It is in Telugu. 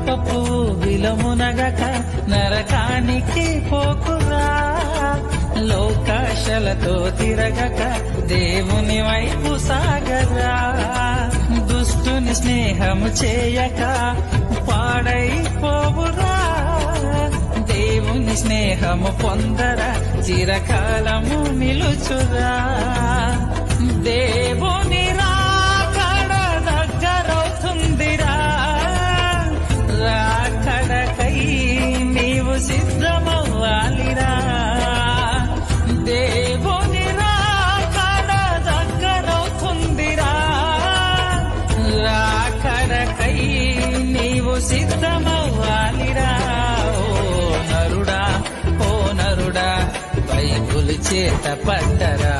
పాపపు విలమునగక నరకానికి పోకురా. లోకాశలతో తిరగక దేవుని వైపు సాగరా. దుష్టుని స్నేహము చేయక పాడైపోవురా. దేవుని స్నేహము పొందరా, చిరకాలము నిలుచురా. దేవుని రాకడ దగ్గరవుతుందిరా. రాకడకై నీవు సిద్ధమవ్వాలిరా. దేవుని రాకడ దగ్గరవుతుందిరా. రాకడకై నీవు సిద్ధమవ్వాలిరా. ఓ నరుడా బైబుల్ చేత పట్టరా.